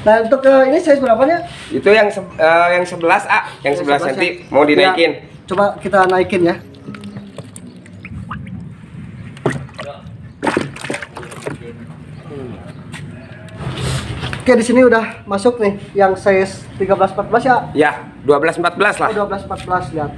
Nah untuk ini size berapanya? Itu yang 11 A, yang 11 cm mau dinaikin. Ya, coba kita naikin ya. Oke, di sini udah masuk nih yang size 13-14 ya? Ya, 12-14 lah. Oh, 12-14 lihat.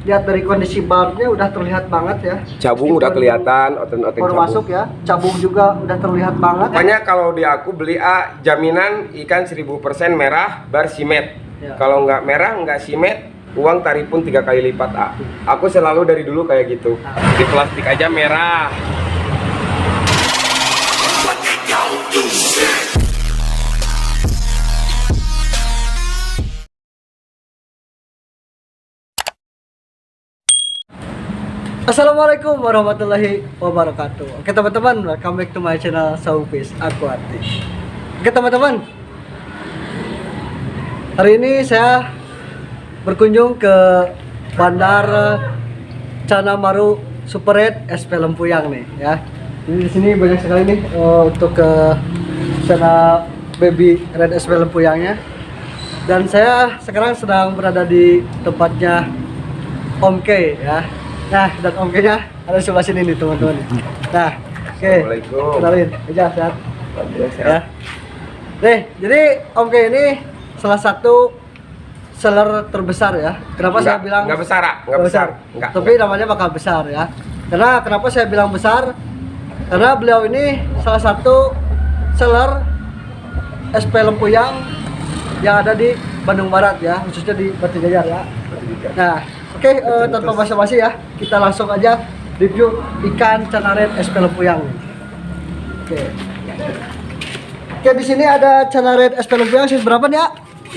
Lihat dari kondisi barnya udah terlihat banget ya. Cabung udah kelihatan, oten-oten baru cabung. masuk ya. Cabung juga udah terlihat banget. Makanya kalau di aku beli A, jaminan ikan 1000% merah bar simet. Ya. Kalau nggak merah, nggak simet, uang tarif pun 3 kali lipat A. Aku selalu dari dulu kayak gitu. Di plastik aja merah. Assalamualaikum warahmatullahi wabarakatuh. Oke teman-teman, welcome back to my channel Showbiz Aquatic. Oke teman-teman, hari ini saya berkunjung ke Bandar Canamaru Super Red SP Lempuyang nih ya. Jadi di sini banyak sekali nih untuk ke sana baby Red SP Lempuyangnya. Dan saya sekarang sedang berada di tempatnya Om K ya. Nah, dan Om K-nya ada di sebelah sini nih teman-teman. Nah, oke. Assalamualaikum. Kenalin aja sehat. Ya. Nih, jadi Om K ini salah satu seller terbesar ya. Kenapa saya bilang nggak besar, A. Nggak besar. Nggak, tapi namanya bakal besar ya. Karena kenapa saya bilang besar? Karena beliau ini salah satu seller SP Lempuyang yang ada di Bandung Barat ya, khususnya di Batu Jajar ya. Nah, oke, tanpa basa-basi ya, kita langsung aja review ikan Canared SP Lempuyang. Oke. Oke, di sini ada Canared SP Lempuyang size berapa nih ya?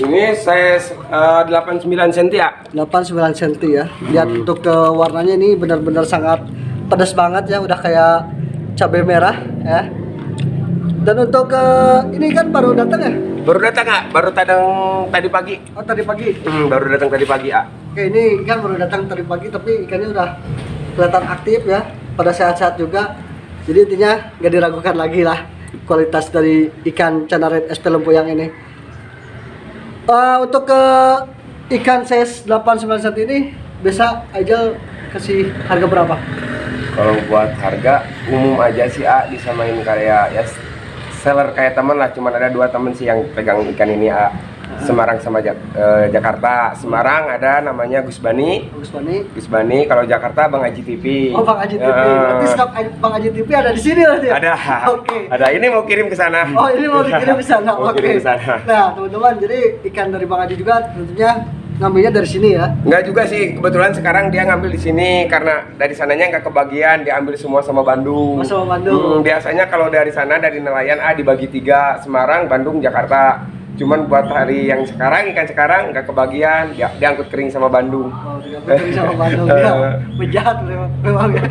Ini size 89 cm ya. 89 cm ya. Lihat untuk warnanya ini benar-benar sangat pedas banget ya, udah kayak cabai merah ya. Dan untuk ini kan baru datang ya? Baru datang, A. Baru datang tadi pagi. Oh, tadi pagi. Baru datang tadi pagi, A. Oke, ini ikan baru datang tadi pagi tapi ikannya udah kelihatan aktif ya, pada sehat-sehat juga. Jadi intinya nggak diragukan lagi lah kualitas dari ikan Canared SP Lempuyang ini. Untuk ikan size 89 cm ini biasa Aijal kasih harga berapa? Kalau buat harga umum aja sih, A, disamain kayak ya seller kayak temen lah, cuman ada 2 temen sih yang pegang ikan ini, A. Semarang sama Jakarta. Semarang ada namanya Gus Bani. Gus Bani. Kalau Jakarta Bang Aji TV. Oh, Bang Aji TV. Berarti stok Bang Aji TV ada di sini berarti ya? Ada. Oke. Ada, ini mau kirim ke sana. Oh, ini mau dikirim ke sana. Mau Oke. kirim ke sana. Nah, teman-teman, jadi ikan dari Bang Aji juga tentunya ngambilnya dari sini ya. Enggak juga sih, kebetulan sekarang dia ngambil di sini karena dari sananya nggak kebagian, diambil semua sama Bandung. Oh, sama Bandung. Biasanya kalau dari sana dari nelayan A dibagi 3, Semarang, Bandung, Jakarta. Cuman buat hari yang sekarang, ikan sekarang nggak kebagian, ya diangkut kering sama Bandung. Oh, diangkut kering sama Bandung ya. Penjahat memang ya.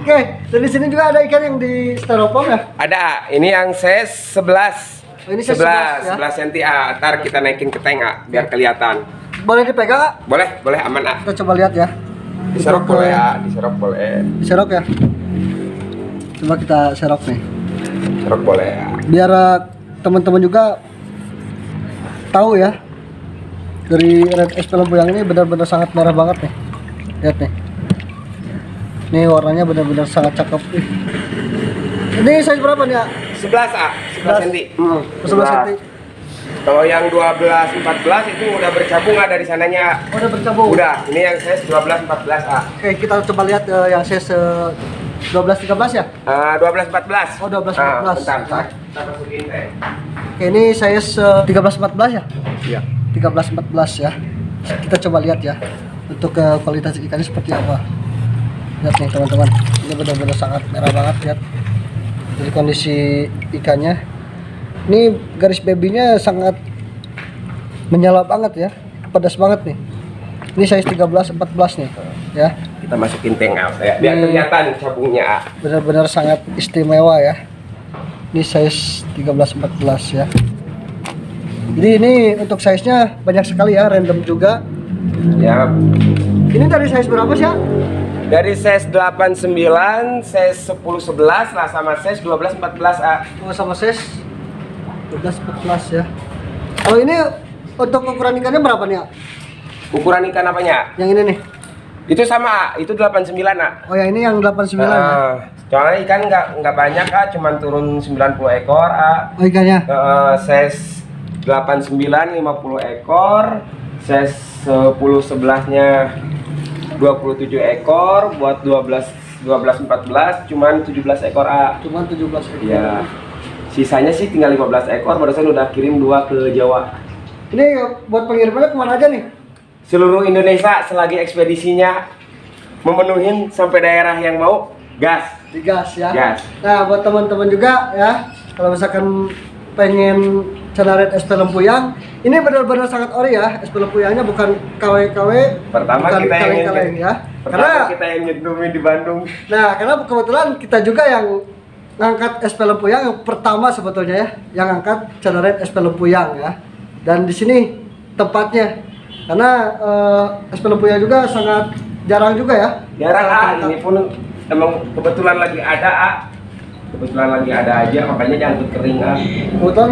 Oke, dan di sini juga ada ikan yang di styrofoam ya? Ada, ini yang size 11. Oh, ini size 11 ya? 11 cm, A. Ntar kita naikin ke tank, A, biar kelihatan. Boleh dipegang? Boleh, boleh, aman, A. Kita coba lihat ya. Diserok boleh, A, diserok boleh. Diserok ya. Coba kita serok nih. Diserok boleh, A. Biar teman-teman juga tahu ya, dari Red SP Lempuyang ini benar-benar sangat merah banget nih. Lihat nih. Ini warnanya benar-benar sangat cakep. Ini size berapa nih ya? 11, A, 11 cm. 11 cm. Kalau yang 12, 14 itu udah bercabung, A, dari sananya. Oh, udah bercabung. Udah, ini yang size 12, 14, A. Oke, kita coba lihat yang size 12, 13 ya? 12, 14. Oh, 12, 14. Bentar. Kita masukin teh. Oke, ini size 13, 14 ya? Iya. 13, 14 ya. Kita coba lihat ya untuk kualitas ikannya seperti apa. Lihat nih teman-teman, ini benar-benar sangat merah banget. Lihat dari kondisi ikannya, ini garis babynya sangat menyala banget ya, pedas banget nih. Ini size 13, 14 nih ya. Kita masukin tank, A, ya, biar kelihatan cabungnya, A. Benar-benar sangat istimewa ya. Ini size 13, 14 ya. Jadi ini untuk size-nya banyak sekali ya, random juga. Ya. Ini dari size berapa sih ya? Dari size 89, size 10, 11 lah, sama size 12, 14, A. Oh, sama size 12-14 ya. Kalau ini untuk ukuran ikannya berapa nih, A? Ukuran ikan apanya? Yang ini nih. Itu sama, itu 89, A. Oh ya, ini yang 89 ya. Soalnya ikan nggak banyak, A, cuman turun 90 ekor, A. Oh, ikannya. Size 89 50 ekor, size 10 11-nya 27 ekor, buat 12 14 cuman 17 ekor, A. Cuman 17 ekor. Iya. Sisanya sih tinggal 15 ekor, barusan udah kirim 2 ke Jawa. Ini buat pengirimannya kemana aja nih? Seluruh Indonesia selagi ekspedisinya memenuhi sampai daerah yang mau, gas. Digas ya. Gas. Nah, buat teman-teman juga ya, kalau misalkan pengen Cenaret SP Lempuyang, ini benar-benar sangat ori ya. SP Lempuyangnya bukan KW-KW. Pertama bukan kita yang kaleng-kaleng ya. Pertama kita yang nyedumin di Bandung. Nah, karena kebetulan kita juga yang ngangkat SP Lempuyang yang pertama sebetulnya ya, yang ngangkat Cenaret SP Lempuyang ya. Dan di sini tempatnya, karena SP Lempuyang juga sangat jarang juga ya. Jarang, A. Ini pun emang kebetulan lagi ada, A. Kebetulan lagi ada aja, makanya diangkut kering, A. Kebetulan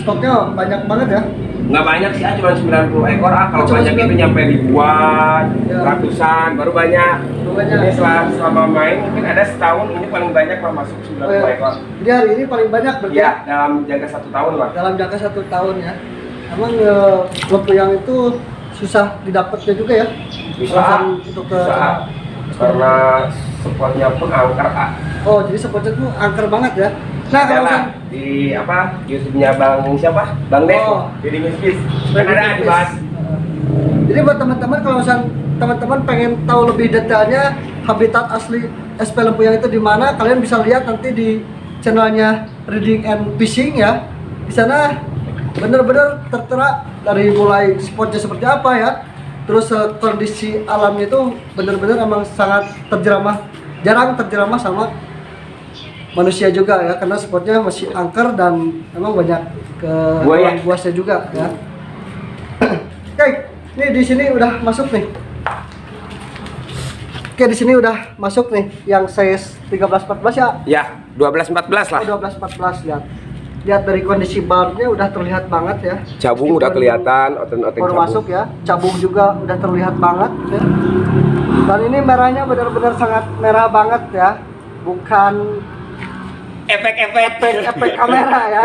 stoknya banyak banget ya. Nggak banyak sih, A. Cuma 90 ekor, A. Kalau Cuma banyak 90. itu nyampe ribuan, Ya. ratusan, baru banyak. Banyak. Ini selama main mungkin ada setahun, ini paling banyak lah masuk 90 ekor. Jadi hari ini paling banyak berarti Iya, dalam jangka 1 tahun lah. dalam jangka 1 tahun ya. Emang lempuyang itu susah didapatnya juga ya. Bisa, Alasan A. untuk ke Bisa, A. Karena spotnya pun angker, A. Oh, jadi spotnya tuh angker banget ya. Nah, kalau Adalah misalkan di apa YouTube-nya Bang siapa? Bang Des. Oh. Jadi Misfis. Kan ada dibahas. Jadi buat teman-teman, kalau misalkan teman-teman pengen tahu lebih detailnya habitat asli SP Lempuyang itu di mana, kalian bisa lihat nanti di channelnya Reading and Fishing ya. Di sana benar-benar tertera dari mulai spotnya seperti apa ya, terus kondisi alamnya itu benar-benar emang sangat terjeramah, jarang terjeramah sama manusia juga ya, karena spotnya masih angker dan emang banyak ke Buaya. buasnya juga ya. Oke, ini di sini udah masuk nih. Oke, di sini udah masuk nih yang size 13-14 ya. Ya, 12-14 lah. Oh, 12-14 lihat. Lihat dari kondisi barunya udah terlihat banget ya. Cabung udah kelihatan, oten-oten Baru cabung. masuk ya. Cabung juga udah terlihat banget ya. Dan ini merahnya benar-benar sangat merah banget ya. Bukan efek kamera ya.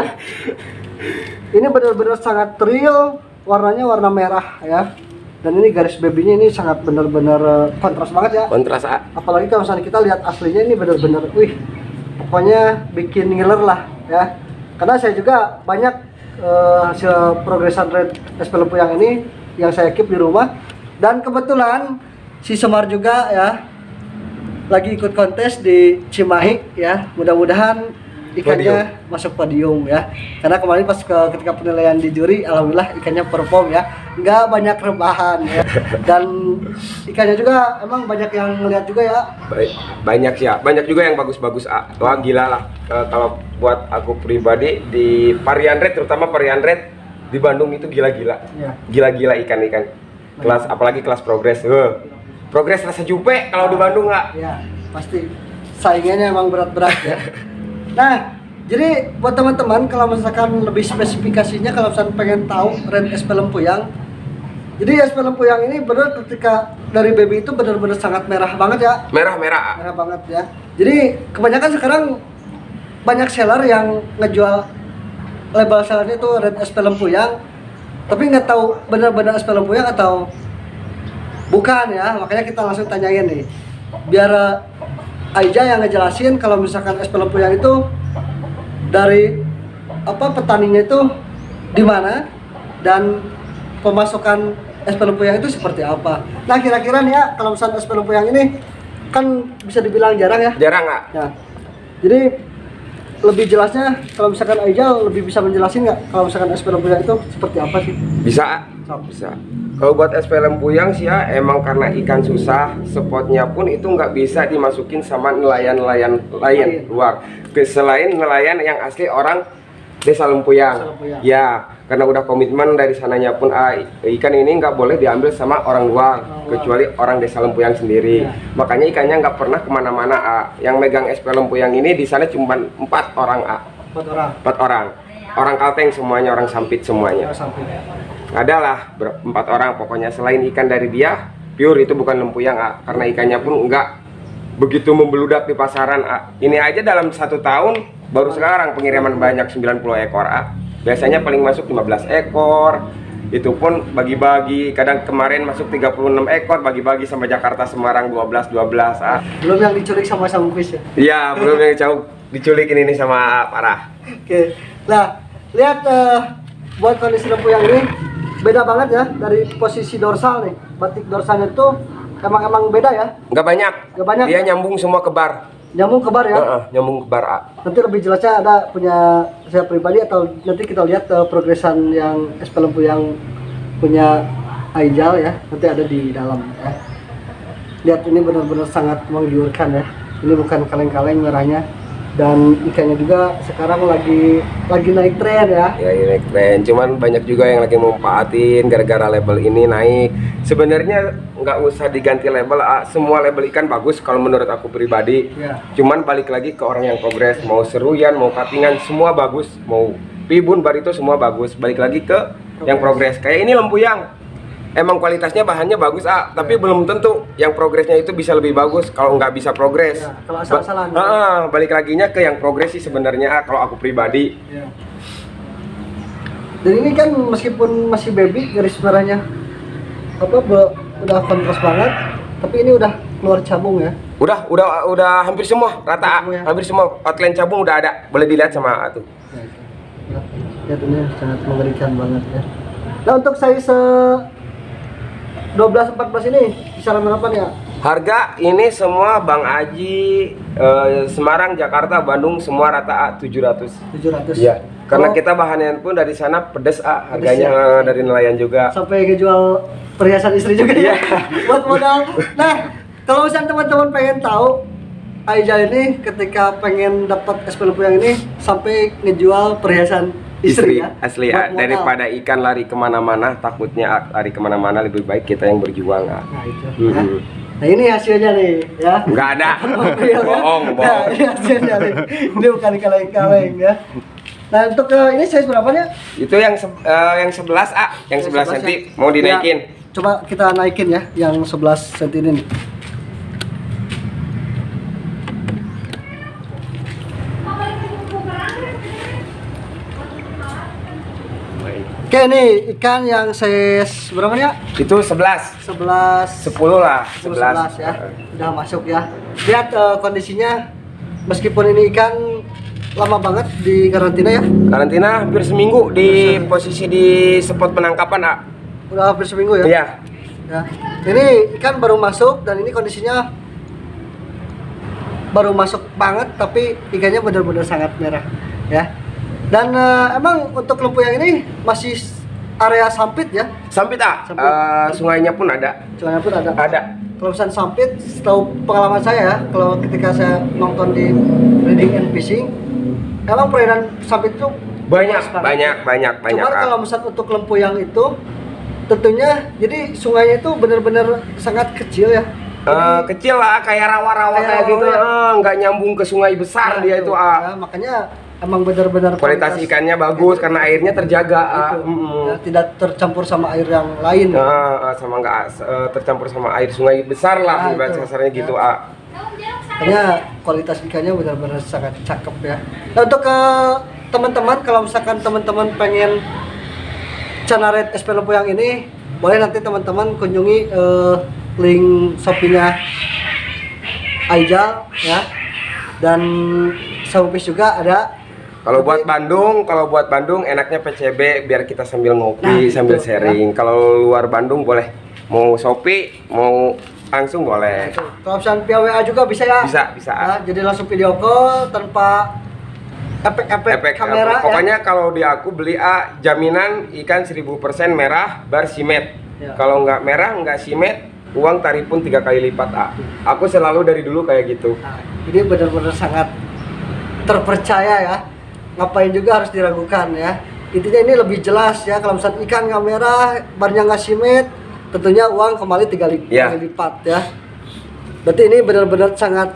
Ini benar-benar sangat real, warnanya warna merah ya. Dan ini garis babynya ini sangat benar-benar kontras banget ya. Kontras, A. Apalagi kalau misalnya kita lihat aslinya ini benar-benar, wih, pokoknya bikin ngiler lah ya. Karena saya juga banyak hasil progresan red SP Lempuyang ini yang saya keep di rumah. Dan kebetulan si Semar juga ya lagi ikut kontes di Cimahi ya. Mudah-mudahan ikannya masuk podium ya. Karena kemarin pas ketika penilaian di juri, alhamdulillah ikannya perform ya. Nggak banyak rebahan ya. Dan ikannya juga emang banyak yang ngeliat juga ya. Banyak sih, A. Banyak juga yang bagus-bagus, A. Wah, gila lah. Kalau buat aku pribadi di Varian Red, terutama Varian Red di Bandung itu gila-gila. Ya. Gila-gila ikan-ikan. Kelas, apalagi kelas progres. Progres rasa jupe kalau di Bandung, A. Ya, pasti saingannya emang berat-berat ya. Nah, jadi buat teman-teman kalau misalkan lebih spesifikasinya, kalau misalkan pengen tahu red SP Lempuyang, jadi SP Lempuyang ini benar ketika dari baby itu benar-benar sangat merah banget ya. Merah-merah, A. Merah banget ya. Jadi kebanyakan sekarang banyak seller yang ngejual label sellernya itu red SP Lempuyang, tapi nggak tahu benar-benar SP Lempuyang atau bukan ya. Makanya kita langsung tanyain nih, biar Aija yang ngejelasin kalau misalkan SP Lempuyang itu dari apa, petaninya itu di mana dan pemasukan SP Lempuyang itu seperti apa. Nah, kira-kira nih ya, kalau misalkan SP Lempuyang ini kan bisa dibilang jarang ya. Jarang, A. Nah, jadi lebih jelasnya kalau misalkan Aija lebih bisa menjelasin nggak kalau misalkan SP Lempuyang itu seperti apa sih? Bisa, A. Bisa. Kalau buat SP Lempuyang sih ya, emang karena ikan susah, spotnya pun itu nggak bisa dimasukin sama nelayan-nelayan lain luar. Selain nelayan yang asli orang Desa Lempuyang. Desa Lempuyang. Ya, karena udah komitmen dari sananya pun, ikan ini nggak boleh diambil sama orang luar, kecuali orang Desa Lempuyang sendiri. Ya. Makanya ikannya nggak pernah kemana-mana, A. Yang megang SP Lempuyang ini di sana cuma 4 orang, A. 4 orang. 4 orang. orang Kalteng semuanya, orang Sampit semuanya. Sampai. Adalah 4 orang pokoknya, selain ikan dari dia pure itu bukan lempuyang karena ikannya pun enggak begitu membeludak di pasaran Ini aja dalam 1 tahun baru sekarang pengiriman banyak 90 ekor Biasanya paling masuk 15 ekor. Itu pun bagi-bagi, kadang kemarin masuk 36 ekor bagi-bagi sama Jakarta Semarang 12 Belum yang diculik sama Kuis ya. Iya, belum yang jauh diculikin ini sama parah. Oke. Nah, lihat buat kondisi lempuyang ini beda banget ya dari posisi dorsal nih. Batik dorsalnya tuh emang beda ya. Nggak banyak. Nggak banyak. Dia nyambung semua ke bar. Nyambung ke bar ya. Nyambung ke bar Nanti lebih jelasnya ada punya saya pribadi atau nanti kita lihat progresan yang SP lempuyang punya Aijal ya. Nanti ada di dalam ya. Lihat ini benar-benar sangat menggiurkan ya. Ini bukan kaleng-kaleng merahnya. Dan ikannya juga sekarang lagi naik tren ya. Ya, ini naik tren. Cuman banyak juga yang lagi memanfaatin gara-gara label ini naik. Sebenarnya nggak usah diganti label. Semua label ikan bagus kalau menurut aku pribadi. Ya. Cuman balik lagi ke orang yang progres. Mau seruyan, mau cuttingan, semua bagus. Mau pibun, barito semua bagus. Balik lagi ke yang progres. Kayak ini lempuyang. Emang kualitasnya bahannya bagus tapi belum tentu yang progresnya itu bisa lebih bagus kalau nggak bisa progres. Ya, kalau asal-asalan. Balik laginya ke yang progres sih sebenarnya kalau aku pribadi. Ya. Dan ini kan meskipun masih baby garis merahnya udah kontras banget, tapi ini udah keluar cabung ya. Udah hampir semua rata Ya. hampir semua outline cabung udah ada. Boleh dilihat sama tuh. Ya, lihat ini sangat mengerikan banget ya. Nah, untuk size 12-14 ini kisaran berapa nih ya? Harga ini semua Bang Aji, Semarang, Jakarta, Bandung semua rata 700. 700. Iya. Karena Kalau kita bahannya pun dari sana pedes harganya ya. dari nelayan juga. sampai ngejual perhiasan istri juga ya. Iya. Buat modal. Nah, kalau misalnya teman-teman pengen tahu Aijal ini ketika pengen dapat SP lempuyang ini sampai ngejual perhiasan istri ya. Asli Buat modal. daripada ikan lari kemana-mana, takutnya lari kemana-mana, lebih baik kita yang berjuang. Nah, itu. Nah, ini hasilnya nih ya. Nggak ada. Bohong. Nah, ini hasilnya nih. Ini bukan kaleng-kaleng ya. Nah, untuk ini size berapanya? Itu yang 11 yang 11 cm ya. mau dinaikin. Ya, coba kita naikin ya yang 11 cm ini nih. Oke, ini ikan yang size berapa ya? Itu 11. 11 10 lah, 11 ya. Udah masuk ya. Lihat kondisinya, meskipun ini ikan lama banget di karantina ya. Karantina hampir seminggu di posisi di spot penangkapan, Udah hampir seminggu ya. Iya. Ya. Ini ikan baru masuk dan ini kondisinya baru masuk banget, tapi ikannya benar-benar sangat merah ya. Dan emang untuk lempuyang ini masih area Sampit ya. Sampit Sampit. sungainya pun ada. Sungainya pun ada. Ada. Kalau misalnya Sampit, setahu pengalaman saya ya, kalau ketika saya nonton di Breeding and Fishing, emang perairan Sampit itu Banyak. Cuma kalau misalnya untuk lempuyang itu, tentunya jadi sungainya itu benar-benar sangat kecil ya. Kecil lah, kayak rawa-rawa kayak gitu. Nggak nyambung ke sungai besar dia itu. Ya, makanya emang benar-benar Kualitas ikannya bagus karena airnya terjaga. ya, tidak tercampur sama air yang lain. Sama nggak tercampur sama air sungai besar lah, Nah, itu. kasarnya gitu. Ya. Makanya kualitas ikannya benar-benar sangat cakep ya. Nah, untuk teman-teman, kalau misalkan teman-teman pengen Canaret SP lempuyang ini, boleh nanti teman-teman kunjungi link Shopee-nya Aijal ya. Dan Shopee juga ada. Kalau buat Bandung enaknya PCB biar kita sambil ngopi, Nah, sambil itu, sharing. Kalau luar Bandung boleh, mau Shopee, mau langsung boleh. Kalau misalkan via WA juga bisa ya. Bisa. Ya, jadi langsung video call tanpa efek kamera. Pokoknya kalau di aku beli jaminan ikan 1000% merah bar simet. Ya. Kalau nggak merah nggak simet, uang tarif pun 3 kali lipat. Aku selalu dari dulu kayak gitu. Nah, ini benar-benar sangat terpercaya ya. Ngapain juga harus diragukan ya. Intinya ini lebih jelas ya. Kalau misalnya ikan nggak merah, barnya nggak simet, tentunya uang kembali 3 kali lipat ya. Berarti ini benar-benar sangat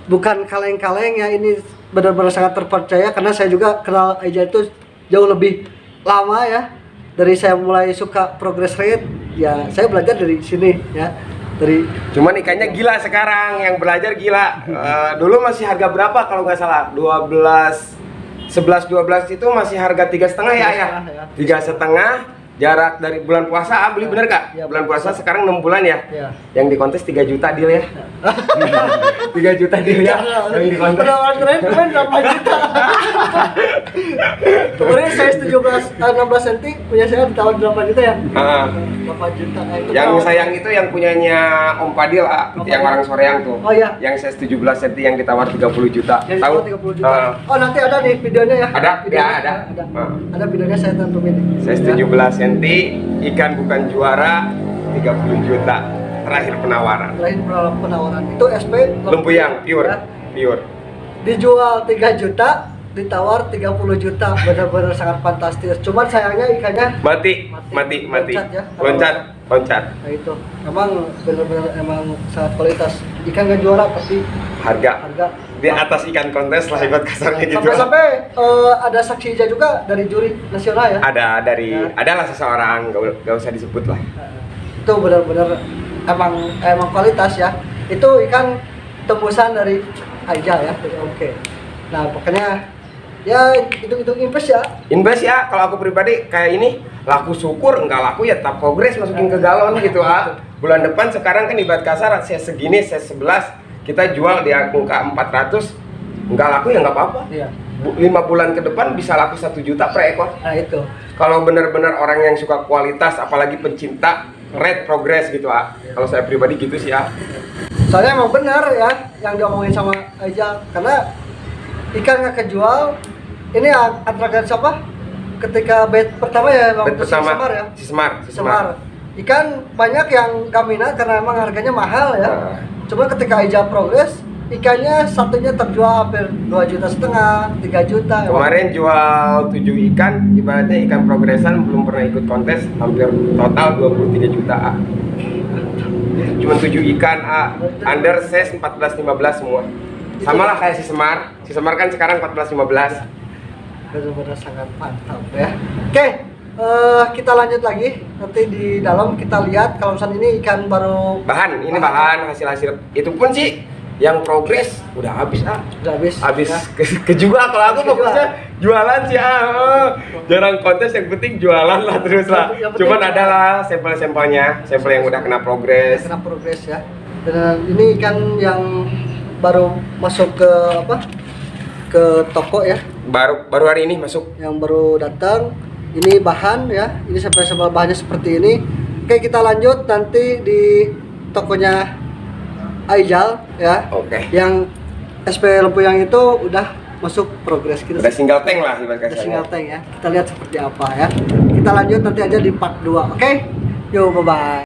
bukan kaleng-kaleng ya. Ini benar-benar sangat terpercaya karena saya juga kenal Aijal itu jauh lebih lama ya. Dari saya mulai suka progress rate, ya saya belajar dari sini ya. Cuman ikannya gila sekarang, yang belajar gila. Dulu masih harga berapa kalau nggak salah? 11-12 itu masih harga 3,5 ya. 3,5. Jarak dari bulan puasa beli bener kak? Ya, bulan puasa sekarang 6 bulan ya? Ya. Yang di kontes 3 juta deal ya? 3 juta deal ya? Yang di kontes Penawaran kemarin 8 juta. Kemarin saya 16 cm punya saya ditawar 8 juta ya? 8 juta. Yang sayang itu yang punyanya Om Padil, yang orang Soreang tuh. Oh iya. Yang saya 17 cm yang ditawar 30 juta. Yang Tahu? ditawar 30 juta. Oh nanti ada nih videonya ya? Ada? Videonya, Ya ada. Ada videonya saya tentuin. Saya 17 cm, ikan bukan juara, 30 juta. Terakhir penawaran. Terakhir penawaran itu SP Lempuyang, pure. ya. Pure. Dijual 3 juta, ditawar 30 juta. Benar-benar sangat fantastis. Cuman sayangnya ikannya Mati. Loncat ya. Loncat. Nah itu emang benar-benar emang sangat kualitas. Ikan gak juara tapi Harga di atas ikan kontes lah, ibarat kasarnya gitu. Sampai ada saksi hijau juga dari juri nasional ya. Adalah seseorang, gak usah disebut lah. Itu benar-benar emang kualitas ya. Itu ikan tembusan dari Aijal ya. Oke. Nah pokoknya ya itu invest ya. Invest ya, kalau aku pribadi kayak ini laku syukur, enggak laku ya tak progres masukin ke galon gitu Bulan depan sekarang kan ibarat kasar saya segini, saya 11, kita jual di angka 400, enggak laku ya nggak apa-apa. Iya. 5 bulan ke depan bisa laku 1 juta per ekor. Nah itu. Kalau benar-benar orang yang suka kualitas, apalagi pencinta rate progress gitu Kalau saya pribadi gitu sih Soalnya emang benar ya yang diomongin sama Aijal, karena ikan nggak kejual. Ini antara siapa? Ketika bed pertama ya, Bet pertama si si Semar. Ikan banyak yang gak minat karena emang harganya mahal ya. Cuma ketika Aijal progress, ikannya satunya terjual hampir 2,5 juta, 3 juta. Kemarin jual 7 ikan, ibaratnya ikan progresan belum pernah ikut kontes, hampir total 23 juta Cuma 7 ikan under size 14-15 semua. Sama lah kayak si Semar kan sekarang 14-15. Benar-benar sangat mantap ya. Oke, kita lanjut lagi. Nanti di dalam kita lihat kalau misalnya ini ikan baru Ini bahan hasil itu pun sih yang progres udah habis udah habis ya. Kejual. Kalau aku fokusnya jualan sih jarang kontes, yang penting jualan lah terus lah. Cuman ada lah sampel-sampelnya, sampel yang udah kena progres ya. Dan ini ikan yang baru masuk ke toko ya, baru hari ini masuk, yang baru datang. Ini bahan ya, ini sampel bahannya seperti ini. Oke, kita lanjut nanti di tokonya Aijal ya. Oke. Yang SP Lempuyang itu udah masuk progres kita. Udah single tank lah ibarat Udah kasarnya. single tank ya. Kita lihat seperti apa ya. Kita lanjut nanti aja di part 2. Oke? Yo, bye bye.